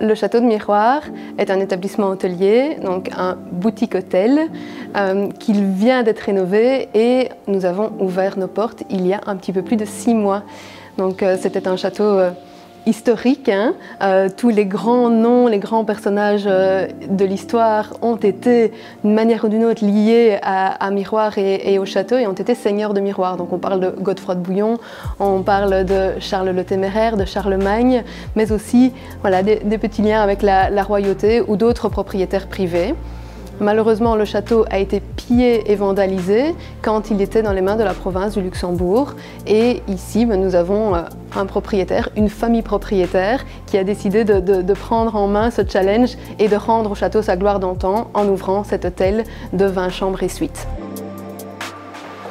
Le Château de Miroir est un établissement hôtelier, donc un boutique-hôtel, qui vient d'être rénové et nous avons ouvert nos portes il y a un petit peu plus de 6 mois. Donc c'était un château historique, hein. Tous les grands noms, les grands personnages de l'histoire ont été d'une manière ou d'une autre liés à Miroir et au château et ont été seigneurs de Miroir. Donc on parle de Godefroy de Bouillon, on parle de Charles le Téméraire, de Charlemagne, mais aussi voilà, des petits liens avec la royauté ou d'autres propriétaires privés. Malheureusement, le château a été pillé et vandalisé quand il était dans les mains de la province du Luxembourg. Et ici, nous avons un propriétaire, une famille propriétaire qui a décidé de prendre en main ce challenge et de rendre au château sa gloire d'antan en ouvrant cet hôtel de 20 chambres et suites.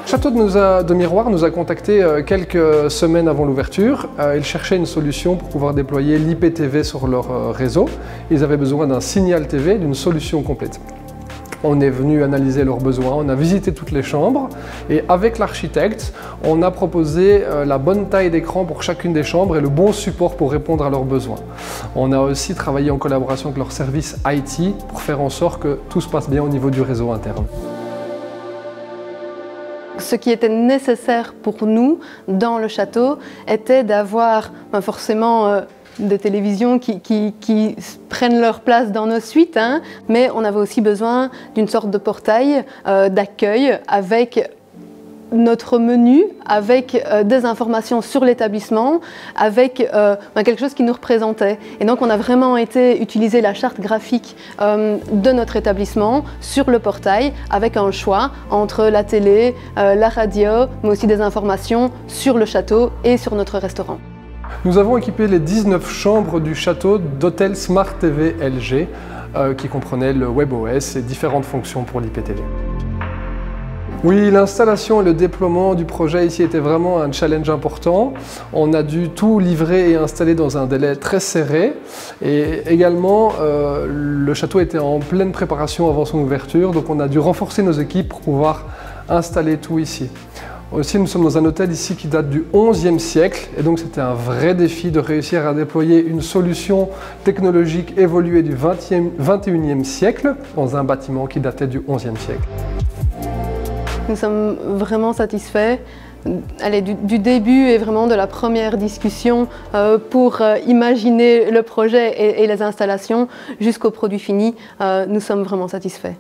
Le Château de Miroir nous a contactés quelques semaines avant l'ouverture. Ils cherchaient une solution pour pouvoir déployer l'IPTV sur leur réseau. Ils avaient besoin d'un signal TV, d'une solution complète. On est venu analyser leurs besoins, on a visité toutes les chambres et avec l'architecte, on a proposé la bonne taille d'écran pour chacune des chambres et le bon support pour répondre à leurs besoins. On a aussi travaillé en collaboration avec leur service IT pour faire en sorte que tout se passe bien au niveau du réseau interne. Ce qui était nécessaire pour nous dans le château était d'avoir forcément des télévisions qui prennent leur place dans nos suites, hein, mais on avait aussi besoin d'une sorte de portail d'accueil avec notre menu, avec des informations sur l'établissement, avec quelque chose qui nous représentait. Et donc on a vraiment utilisé la charte graphique de notre établissement sur le portail avec un choix entre la télé, la radio, mais aussi des informations sur le château et sur notre restaurant. Nous avons équipé les 19 chambres du château d'hôtel Smart TV LG qui comprenaient le WebOS et différentes fonctions pour l'IPTV. Oui, l'installation et le déploiement du projet ici était vraiment un challenge important. On a dû tout livrer et installer dans un délai très serré. Et également, le château était en pleine préparation avant son ouverture, donc on a dû renforcer nos équipes pour pouvoir installer tout ici. Aussi, nous sommes dans un hôtel ici qui date du XIe siècle et donc c'était un vrai défi de réussir à déployer une solution technologique évoluée du XXIe siècle dans un bâtiment qui datait du XIe siècle. Nous sommes vraiment satisfaits du début et vraiment de la première discussion pour imaginer le projet et les installations jusqu'au produit fini. Nous sommes vraiment satisfaits.